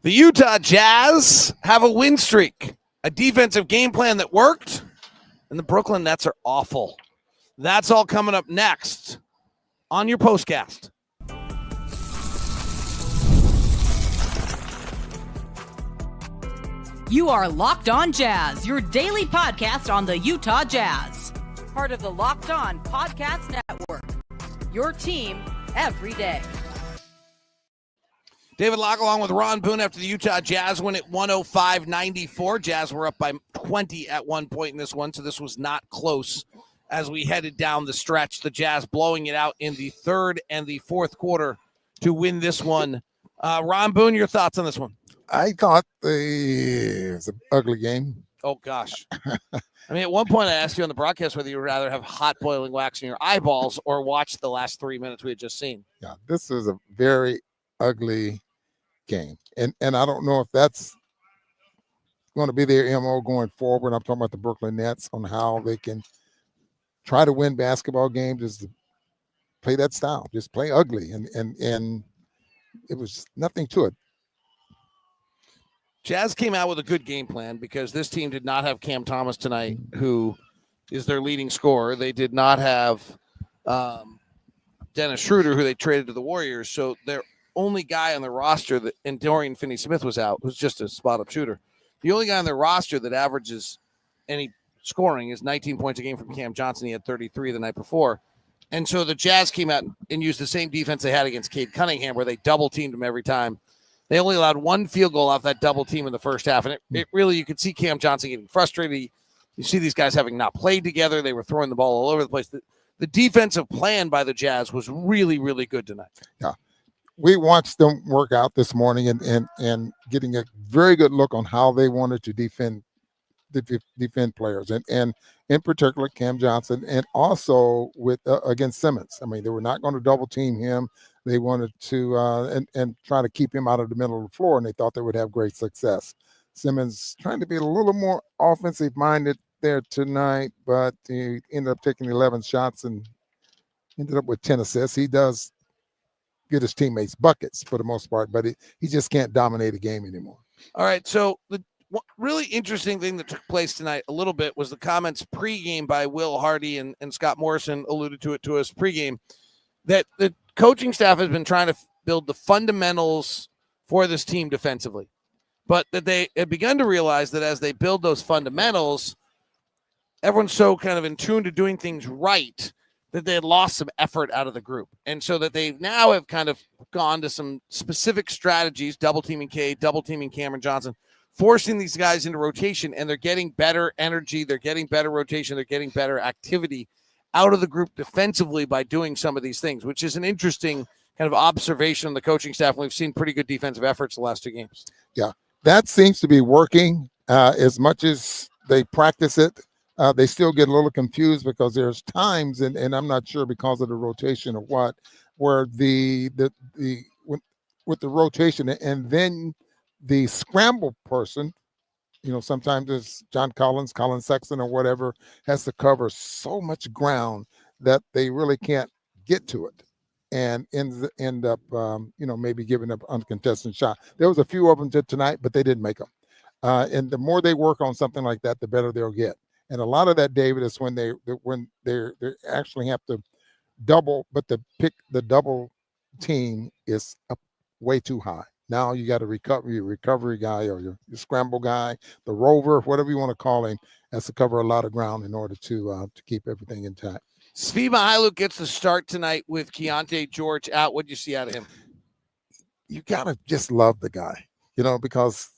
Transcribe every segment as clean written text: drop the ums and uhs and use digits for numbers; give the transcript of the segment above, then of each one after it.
The Utah Jazz have a win streak, a defensive game plan that worked, and the Brooklyn Nets are awful. That's all coming up next on your postcast. You are Locked On Jazz, your daily podcast on the Utah Jazz. Part of the Locked On Podcast Network, your team every day. David Locke along with Ron Boone after the Utah Jazz win at 105-94. Jazz were up by 20 at one point in this one, so this was not close as we headed down the stretch. The Jazz blowing it out in the third and the fourth quarter to win this one. Ron Boone, your thoughts on this one? I thought it was an ugly game. Oh, gosh. I mean, at one point I asked you on the broadcast whether you would rather have hot boiling wax in your eyeballs or watch the last 3 minutes we had just seen. Yeah, this is a very ugly game. And I don't know if that's going to be their MO going forward. I'm talking about the Brooklyn Nets on how they can try to win basketball games is to play that style. Just play ugly. And it was nothing to it. Jazz came out with a good game plan because this team did not have Cam Thomas tonight, who is their leading scorer. They did not have Dennis Schroeder, who they traded to the Warriors. So their only guy on the roster, and Dorian Finney-Smith was out, who's just a spot-up shooter. The only guy on their roster that averages any scoring is 19 points a game from Cam Johnson. He had 33 the night before. And so the Jazz came out and used the same defense they had against Cade Cunningham, where they double-teamed him every time. They only allowed one field goal off that double team in the first half. And it really, you could see Cam Johnson getting frustrated. You see these guys having not played together. They were throwing the ball all over the place. The defensive plan by the Jazz was really, really good tonight. Yeah. We watched them work out this morning and getting a very good look on how they wanted to defend players. And in particular, Cam Johnson, and also with against Simmons. I mean, they were not going to double team him. They wanted to and try to keep him out of the middle of the floor, and they thought they would have great success. Simmons trying to be a little more offensive minded there tonight, but he ended up taking 11 shots and ended up with 10 assists. He does get his teammates buckets for the most part, but he just can't dominate a game anymore. All right, so the really interesting thing that took place tonight a little bit was the comments pregame by Will Hardy, and Scott Morrison alluded to it to us pregame, that the coaching staff has been trying to build the fundamentals for this team defensively, but that they had begun to realize that as they build those fundamentals, everyone's so kind of in tune to doing things right that they had lost some effort out of the group. And so that they now have kind of gone to some specific strategies, double teaming Cade, double teaming Cameron Johnson, forcing these guys into rotation, and they're getting better energy. They're getting better rotation. They're getting better activity out of the group defensively by doing some of these things, which is an interesting kind of observation on the coaching staff. We've seen pretty good defensive efforts the last two games. Yeah, that seems to be working as much as they practice it. They still get a little confused because there's times, and I'm not sure because of the rotation or what, where with the rotation and then the scramble person, sometimes it's John Collins, Colin Sexton, or whatever, has to cover so much ground that they really can't get to it, and end up, maybe giving up uncontested shot. There was a few of them tonight, but they didn't make them. And the more they work on something like that, the better they'll get. And a lot of that, David, is when they actually have to double, but the double team is up way too high. Now you got a recovery guy or your scramble guy, the rover, whatever you want to call him, has to cover a lot of ground in order to keep everything intact. Svi Mykhailiuk gets the start tonight with Keontae George out. What do you see out of him? You got to just love the guy, because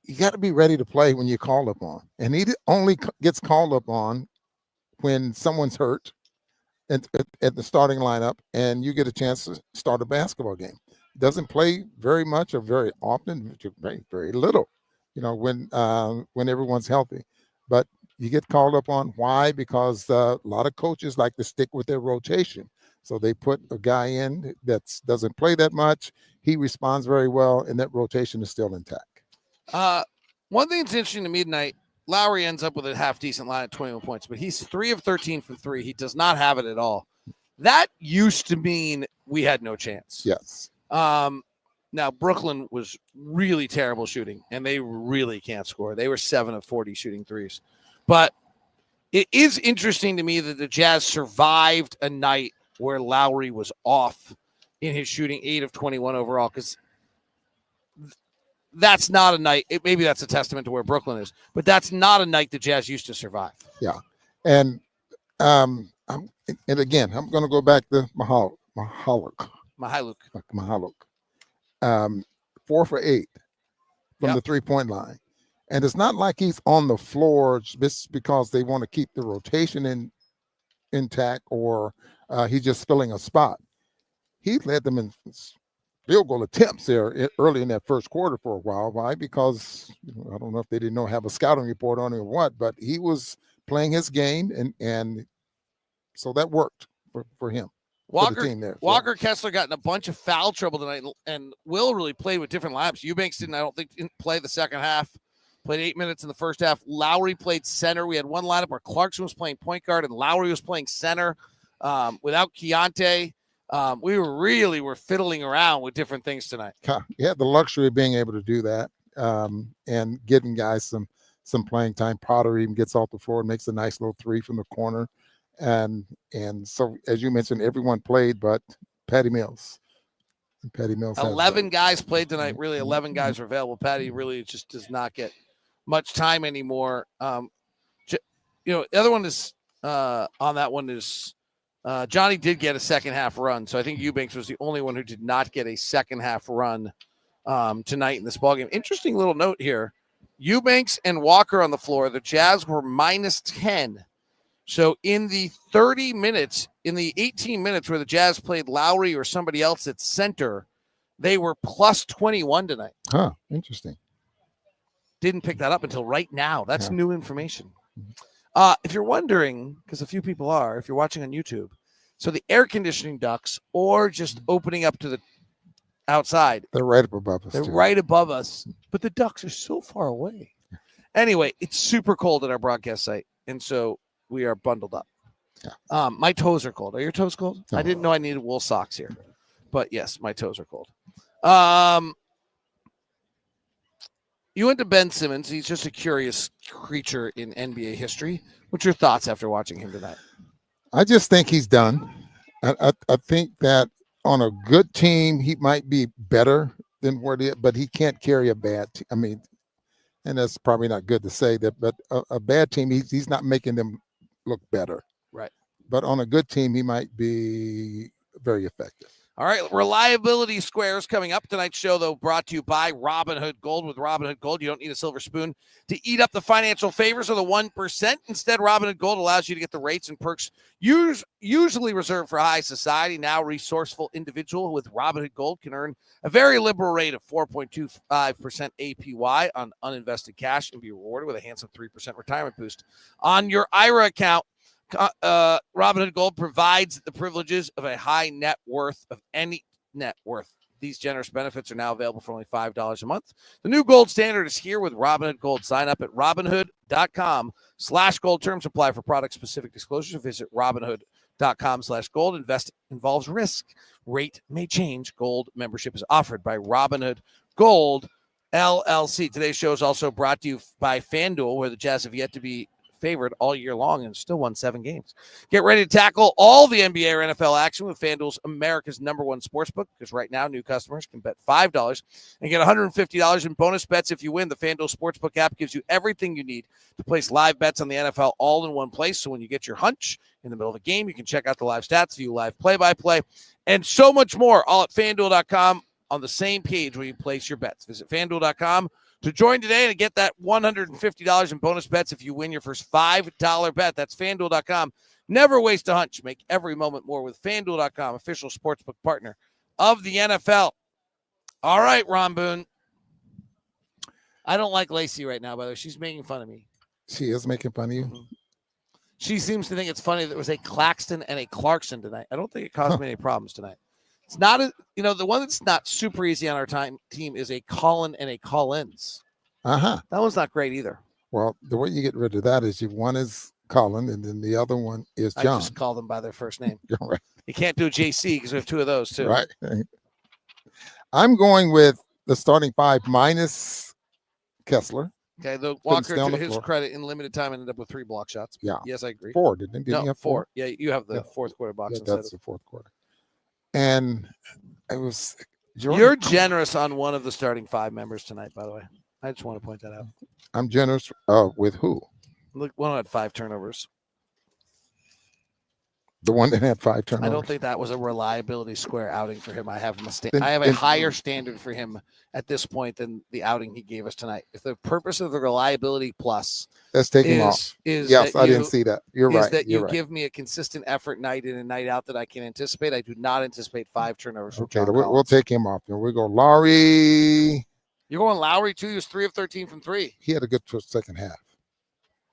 you got to be ready to play when you're called upon. And he only gets called upon when someone's hurt at the starting lineup and you get a chance to start a basketball game. Doesn't play very much or very often, very, very little, when everyone's healthy. But you get called upon. Why? Because a lot of coaches like to stick with their rotation. So they put a guy in that doesn't play that much. He responds very well, and that rotation is still intact. One thing that's interesting to me tonight, Lauri ends up with a half-decent line at 21 points, but he's 3 of 13 from 3. He does not have it at all. That used to mean we had no chance. Yes. Now, Brooklyn was really terrible shooting, and they really can't score. They were 7 of 40 shooting threes. But it is interesting to me that the Jazz survived a night where Lauri was off in his shooting, 8 of 21 overall, because that's not a night. Maybe that's a testament to where Brooklyn is, but that's not a night the Jazz used to survive. Yeah. And again, I'm going to go back to Mihaluk. 4 for 8 from the 3-point line. And it's not like he's on the floor just because they want to keep the rotation intact or he's just filling a spot. He led them in field goal attempts there early in that first quarter for a while. Why? Because I don't know if they didn't have a scouting report on him or what, but he was playing his game, and so that worked for him. Walker Kessler got in a bunch of foul trouble tonight, and Will really played with different lineups. Eubanks didn't play the second half, played 8 minutes in the first half. Lauri played center. We had one lineup where Clarkson was playing point guard and Lauri was playing center without Keontae. We were fiddling around with different things tonight. You had the luxury of being able to do that and getting guys some playing time. Potter even gets off the floor and makes a nice little three from the corner. And so, as you mentioned, everyone played but Patty Mills. 11 guys played tonight. Really, 11 guys are available. Patty really just does not get much time anymore. The other one is on that one is Johnny did get a second half run. So I think Eubanks was the only one who did not get a second half run tonight in this ballgame. Interesting little note here. Eubanks and Walker on the floor. The Jazz were minus 10. So in the 30 minutes, in the 18 minutes where the Jazz played Lauri or somebody else at center, they were plus 21 tonight. Huh, interesting. Didn't pick that up until right now. That's new information. If you're wondering, because a few people are, if you're watching on YouTube, so the air conditioning ducts or just opening up to the outside. They're right up above us. They're right above us, but the ducts are so far away. Anyway, it's super cold at our broadcast site, and so we are bundled up. Yeah. My toes are cold. Are your toes cold? No. I didn't know I needed wool socks here, but yes, my toes are cold. You went to Ben Simmons. He's just a curious creature in NBA history. What's your thoughts after watching him tonight? I just think he's done. I think that on a good team, he might be better than what he is, but he can't carry a bad team. I mean, and that's probably not good to say that, but a bad team, he's not making them look better. Right. But on a good team, he might be very effective. All right, Reliability Squares coming up. Tonight's show, though, brought to you by Robinhood Gold. With Robinhood Gold, you don't need a silver spoon to eat up the financial favors of the 1%. Instead, Robinhood Gold allows you to get the rates and perks usually reserved for high society. Now, resourceful individual with Robinhood Gold can earn a very liberal rate of 4.25% APY on uninvested cash and be rewarded with a handsome 3% retirement boost on your IRA account. Robinhood Gold provides the privileges of a high net worth of any net worth. These generous benefits are now available for only $5 a month. The new gold standard is here with Robinhood Gold. Sign up at Robinhood.com/gold. Terms apply for product-specific disclosures. Visit Robinhood.com/gold. Invest involves risk. Rate may change. Gold membership is offered by Robinhood Gold LLC. Today's show is also brought to you by FanDuel, where the Jazz have yet to be favored all year long and still won 7 games. Get ready to tackle all the NBA or NFL action with FanDuel's America's #1 sportsbook, because right now new customers can bet $5 and get $150 in bonus bets if you win. The FanDuel Sportsbook app gives you everything you need to place live bets on the NFL all in one place. So when you get your hunch in the middle of a game, you can check out the live stats, view live play-by-play, and so much more, all at FanDuel.com on the same page where you place your bets. Visit FanDuel.com to join today and get that $150 in bonus bets if you win your first $5 bet. That's FanDuel.com. Never waste a hunch. Make every moment more with FanDuel.com, official sportsbook partner of the NFL. All right, Ron Boone. I don't like Lacey right now, by the way. She's making fun of me. She is making fun of you? Mm-hmm. She seems to think it's funny that there was a Claxton and a Clarkson tonight. I don't think it caused me any problems tonight. It's not, the one that's not super easy on our team is a Colin and a Collins. Uh-huh. That one's not great either. Well, the way you get rid of that is one is Colin and then the other one is John. I just call them by their first name. Right. You can't do JC because we have 2 of those too. Right. I'm going with the starting 5 minus Kessler. Okay, the Walker, stay on to the his floor. credit, in limited time ended up with 3 block shots. Yeah. Yes, I agree. 4, didn't he? No, He have 4. Yeah, you have the Yeah. fourth quarter box Yeah, instead that's of. the fourth quarter. And it was You're generous on one of the starting 5 members tonight, by the way. I just want to point that out. I'm generous with who? Look, one had 5 turnovers. The one that had 5 turnovers. I don't think that was a reliability square outing for him. I have Then- I have a then- higher standard for him at this point than the outing he gave us tonight. If the purpose of the reliability plus Let's take him off. is Yes, that I you, didn't see that. You're is right. that You're you right. give me a consistent effort night in and night out that I can anticipate, I do not anticipate 5 turnovers. From Okay, John we'll Collins. take him off. And we go Lauri. You're going Lauri too. He was 3 of 13 from 3. He had a good second half.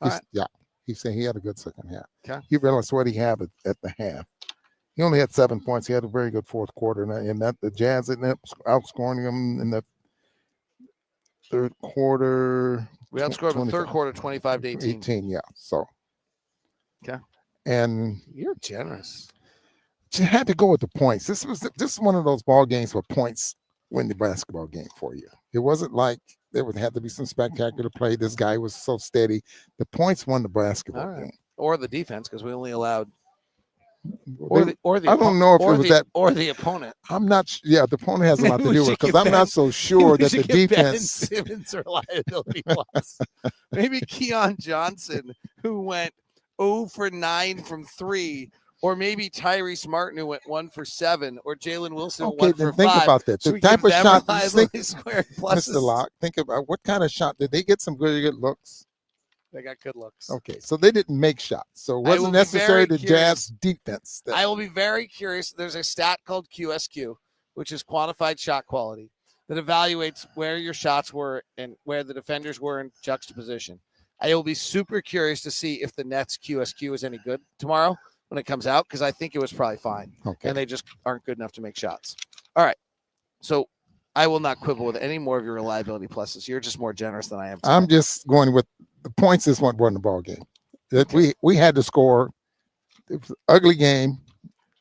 All right. Yeah, he said he had a good second half. Okay. He realized what he had at the half. He only had 7 points. He had a very good fourth quarter, and that the Jazz ended up outscoring him in the third quarter. We outscored the third quarter 25 to 18. 18, yeah. So. Okay. And You're generous. you had to go with the points. This is one of those ball games where points win the basketball game for you. It wasn't like there would have to be some spectacular play. This guy was so steady. The points won the basketball game. Or the defense, because we only allowed. I don't know if it was that or the opponent. I'm not. Yeah, the opponent has a lot to We do with should because give I'm Ben- not so sure We that the should give Ben defense. Simmons reliability plus. Maybe Keon Johnson, who went 0 for 9 from 3, or maybe Tyrese Martin, who went 1 for 7, or Jalen Wilson, Okay, 1 then for think 5. about that. Should The we type give of them shot. reliability squared pluses? Mr. Locke, think about what kind of shot did they get? Some good looks. They got good looks. Okay, so they didn't make shots, so it I will wasn't be necessary very to Jazz defense. I will be very curious. There's a stat called QSQ, which is quantified shot quality, that evaluates where your shots were and where the defenders were in juxtaposition. I will be super curious to see if the Nets QSQ is any good tomorrow when it comes out, because I think it was probably fine. Okay. And they just aren't good enough to make shots. All right. So I will not quibble with any more of your reliability pluses. You're just more generous than I am tonight. I'm just going with the points. Is what won the ball game. That we had to score. It was an ugly game.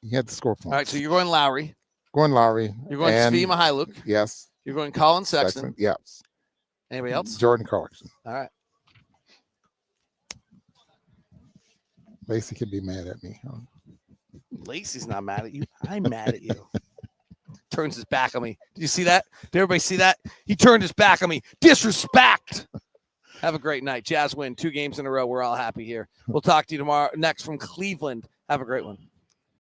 You had to score points. All right. So you're going Lauri. Going Lauri. You're going and- Svi Mihailuk. Yes. You're going Colin Sexton. Yes. Anybody else? Jordan Clarkson. All right. Lacey can be mad at me. Huh? Lacey's not mad at you. I'm mad at you. Turns his back on me. Did you see that? Did everybody see that? He turned his back on me. Disrespect. Have a great night. Jazz win 2 games in a row. We're all happy here. We'll talk to you tomorrow next from Cleveland. Have a great one.